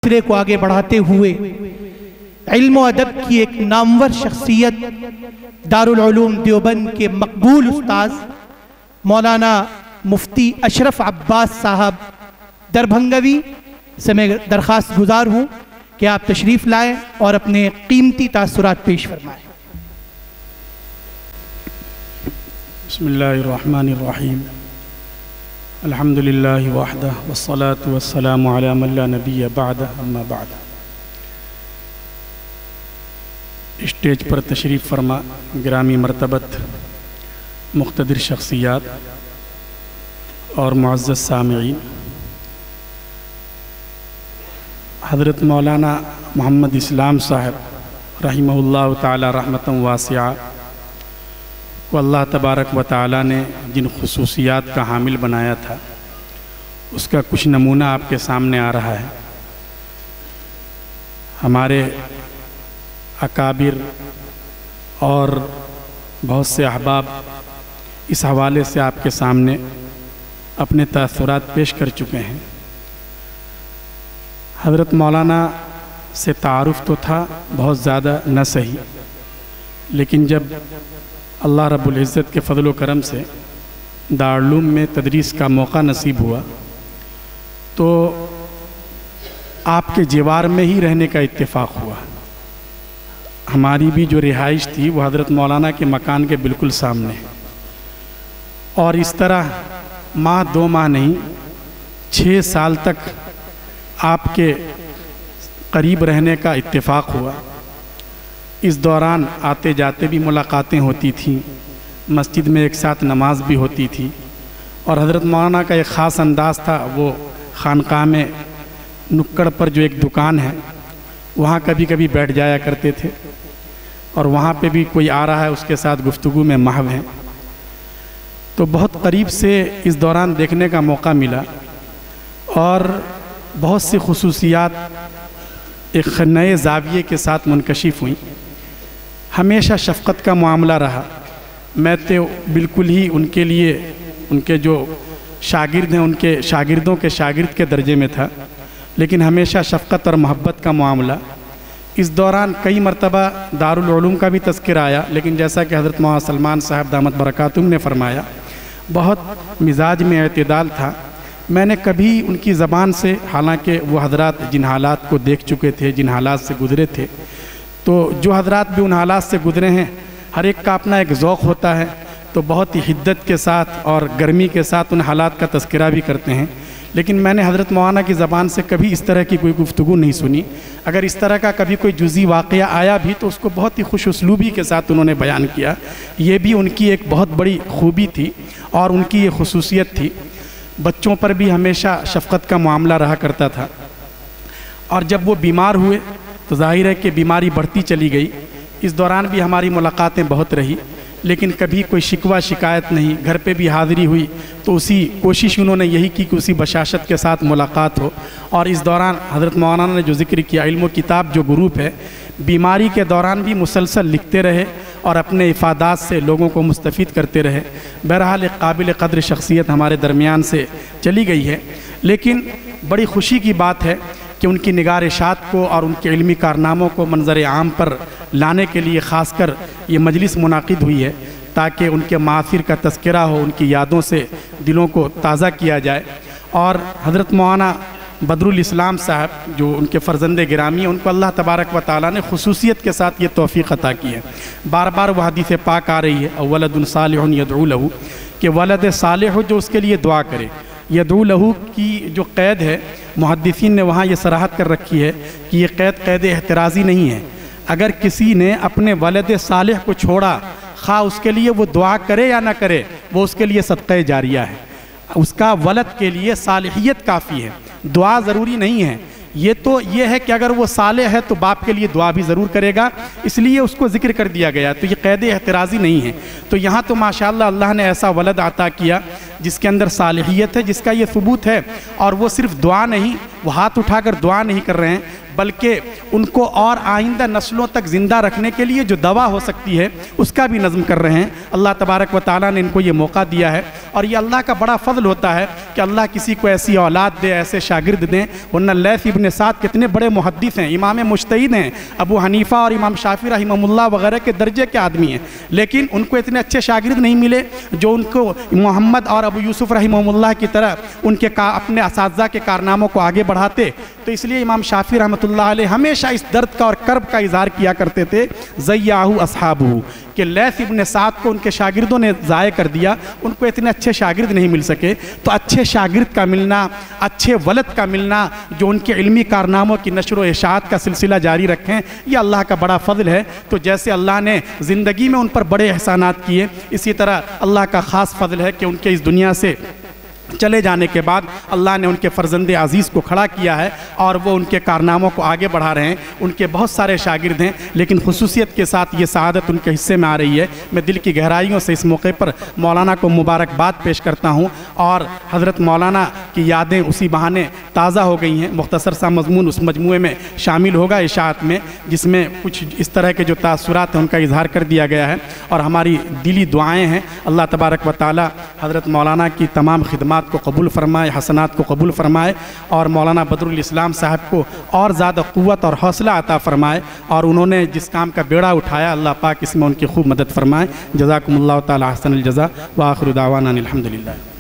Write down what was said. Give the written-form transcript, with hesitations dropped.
سلسلے کو آگے بڑھاتے ہوئے علم و ادب کی ایک نامور شخصیت دارالعلوم دیوبند کے مقبول استاذ مولانا مفتی اشرف عباس صاحب دربھنگوی سے میں درخواست گزار ہوں کہ آپ تشریف لائیں اور اپنے قیمتی تاثرات پیش فرمائیں۔ بسم اللہ الرحمن الرحیم، الحمدللہ وحدہ والصلاة والسلام علی من لا نبی بعدہ، اما بعد۔ اسٹیج پر تشریف فرما گرامی مرتبت مقتدر شخصیات اور معزز سامعین، حضرت مولانا محمد اسلام صاحب رحمہ اللہ تعالی رحمتاً واسعہ کو اللہ تبارک و تعالی نے جن خصوصیات کا حامل بنایا تھا اس کا کچھ نمونہ آپ کے سامنے آ رہا ہے۔ ہمارے اکابر اور بہت سے احباب اس حوالے سے آپ کے سامنے اپنے تاثرات پیش کر چکے ہیں۔ حضرت مولانا سے تعارف تو تھا بہت زیادہ نہ صحیح، لیکن جب اللہ رب العزت کے فضل و کرم سے دارالعلوم میں تدریس کا موقع نصیب ہوا تو آپ کے جوار میں ہی رہنے کا اتفاق ہوا۔ ہماری بھی جو رہائش تھی وہ حضرت مولانا کے مکان کے بالکل سامنے، اور اس طرح ماہ دو ماہ نہیں 6 سال تک آپ کے قریب رہنے کا اتفاق ہوا۔ اس دوران آتے جاتے بھی ملاقاتیں ہوتی تھیں، مسجد میں ایک ساتھ نماز بھی ہوتی تھی، اور حضرت مولانا کا ایک خاص انداز تھا، وہ خانقاہ میں نکڑ پر جو ایک دکان ہے وہاں کبھی کبھی بیٹھ جایا کرتے تھے، اور وہاں پہ بھی کوئی آ رہا ہے اس کے ساتھ گفتگو میں محو ہیں، تو بہت قریب سے اس دوران دیکھنے کا موقع ملا، اور بہت سی خصوصیات ایک نئے زاویے کے ساتھ منکشف ہوئیں۔ ہمیشہ شفقت کا معاملہ رہا۔ میں تو بالکل ہی ان کے لیے، ان کے جو شاگرد ہیں ان کے شاگردوں کے شاگرد کے درجے میں تھا، لیکن ہمیشہ شفقت اور محبت کا معاملہ۔ اس دوران کئی مرتبہ دارالعلوم کا بھی تذکرہ آیا، لیکن جیسا کہ حضرت مولانا سلمان صاحب دامت برکاتہم نے فرمایا، بہت مزاج میں اعتدال تھا۔ میں نے کبھی ان کی زبان سے، حالانکہ وہ حضرات جن حالات کو دیکھ چکے تھے، جن حالات سے گزرے تھے، تو جو حضرات بھی ان حالات سے گزرے ہیں ہر ایک کا اپنا ایک ذوق ہوتا ہے، تو بہت ہی حدت کے ساتھ اور گرمی کے ساتھ ان حالات کا تذکرہ بھی کرتے ہیں، لیکن میں نے حضرت مولانا کی زبان سے کبھی اس طرح کی کوئی گفتگو نہیں سنی۔ اگر اس طرح کا کبھی کوئی جزئی واقعہ آیا بھی تو اس کو بہت ہی خوش اسلوبی کے ساتھ انہوں نے بیان کیا۔ یہ بھی ان کی ایک بہت بڑی خوبی تھی اور ان کی یہ خصوصیت تھی۔ بچوں پر بھی ہمیشہ شفقت کا معاملہ رہا کرتا تھا، اور جب وہ بیمار ہوئے تو ظاہر ہے کہ بیماری بڑھتی چلی گئی۔ اس دوران بھی ہماری ملاقاتیں بہت رہی، لیکن کبھی کوئی شکوہ شکایت نہیں۔ گھر پہ بھی حاضری ہوئی تو اسی کوشش انہوں نے یہی کی کہ اسی بشاشت کے ساتھ ملاقات ہو۔ اور اس دوران حضرت مولانا نے جو ذکر کیا، علم و کتاب جو گروپ ہے، بیماری کے دوران بھی مسلسل لکھتے رہے اور اپنے افادات سے لوگوں کو مستفید کرتے رہے۔ بہرحال ایک قابل قدر شخصیت ہمارے درمیان سے چلی گئی ہے، لیکن بڑی خوشی کی بات ہے کہ ان کی نگارشات کو اور ان کے علمی کارناموں کو منظر عام پر لانے کے لیے خاص کر یہ مجلس منعقد ہوئی ہے، تاکہ ان کے معاصر کا تذکرہ ہو، ان کی یادوں سے دلوں کو تازہ کیا جائے۔ اور حضرت مولانا بدر الاسلام صاحب جو ان کے فرزند گرامی ہیں، ان کو اللہ تبارک و تعالیٰ نے خصوصیت کے ساتھ یہ توفیق عطا کی ہے۔ بار بار وہ حدیث پاک آ رہی ہے، ولد صالح یدعو لہ، کہ ولد صالح ہو جو اس کے لیے دعا کرے۔ یدعو لہ کی جو قید ہے، محدثین نے وہاں یہ صراحت کر رکھی ہے کہ یہ قید احترازی نہیں ہے۔ اگر کسی نے اپنے ولد صالح کو چھوڑا، خواہ اس کے لیے وہ دعا کرے یا نہ کرے، وہ اس کے لیے صدقہ جاریہ ہے۔ اس کا ولد کے لیے صالحیت کافی ہے، دعا ضروری نہیں ہے۔ یہ ہے کہ اگر وہ صالح ہے تو باپ کے لیے دعا بھی ضرور کرے گا، اس لیے اس کو ذکر کر دیا گیا، تو یہ قید احترازی نہیں ہے۔ تو یہاں تو ماشاءاللہ اللہ نے ایسا ولد عطا کیا جس کے اندر صالحیت ہے، جس کا یہ ثبوت ہے، اور وہ صرف دعا نہیں، وہ ہاتھ اٹھا کر دعا نہیں کر رہے ہیں، بلکہ ان کو اور آئندہ نسلوں تک زندہ رکھنے کے لیے جو دوا ہو سکتی ہے اس کا بھی نظم کر رہے ہیں۔ اللہ تبارک و تعالیٰ نے ان کو یہ موقع دیا ہے، اور یہ اللہ کا بڑا فضل ہوتا ہے کہ اللہ کسی کو ایسی اولاد دے، ایسے شاگرد دیں۔ ورنہ لیث ابن سعد کتنے بڑے محدث ہیں، امام مجتہد ہیں، ابو حنیفہ اور امام شافعی رحمہ اللہ وغیرہ کے درجے کے آدمی ہیں، لیکن ان کو اتنے اچھے شاگرد نہیں ملے جو ان کو محمد اور ابو یوسف رحمہ اللہ کی طرح ان کے اپنے اساتذہ کے کارناموں کو آگے بڑھاتے۔ تو اس لیے امام شافعی رحمۃ اللہ علیہ ہمیشہ اس درد کا اور کرب کا اظہار کیا کرتے تھے، ضیعہ اصحابہ، کہ لیث ابن سعد کو ان کے شاگردوں نے ضائع کر دیا، ان کو اتنے اچھے شاگرد نہیں مل سکے۔ تو اچھے شاگرد کا ملنا، اچھے ولد کا ملنا جو ان کے علمی کارناموں کی نشر و اشاعت کا سلسلہ جاری رکھیں، یہ اللہ کا بڑا فضل ہے۔ تو جیسے اللہ نے زندگی میں ان پر بڑے احسانات کیے، اسی طرح اللہ کا خاص فضل ہے کہ ان کے اس دنیا سے چلے جانے کے بعد اللہ نے ان کے فرزند عزیز کو کھڑا کیا ہے، اور وہ ان کے کارناموں کو آگے بڑھا رہے ہیں۔ ان کے بہت سارے شاگرد ہیں، لیکن خصوصیت کے ساتھ یہ سعادت ان کے حصے میں آ رہی ہے۔ میں دل کی گہرائیوں سے اس موقع پر مولانا کو مبارکباد پیش کرتا ہوں، اور حضرت مولانا کی یادیں اسی بہانے تازہ ہو گئی ہیں۔ مختصر سا مضمون اس مجموعے میں شامل ہوگا اشاعت میں، جس میں کچھ اس طرح کے جو تاثرات ہیں ان کا اظہار کر دیا گیا ہے، اور ہماری دلی دعائیں ہیں اللہ تبارک و تعالی حضرت مولانا کی تمام خدمات کو قبول فرمائے، حسنات کو قبول فرمائے، اور مولانا بدر الاسلام صاحب کو اور زیادہ قوت اور حوصلہ عطا فرمائے، اور انہوں نے جس کام کا بیڑا اٹھایا اللہ پاک اس میں ان کی خوب مدد فرمائے۔ جزاکم اللہ تعالی احسن الجزا، وآخر دعوانا الحمدللہ۔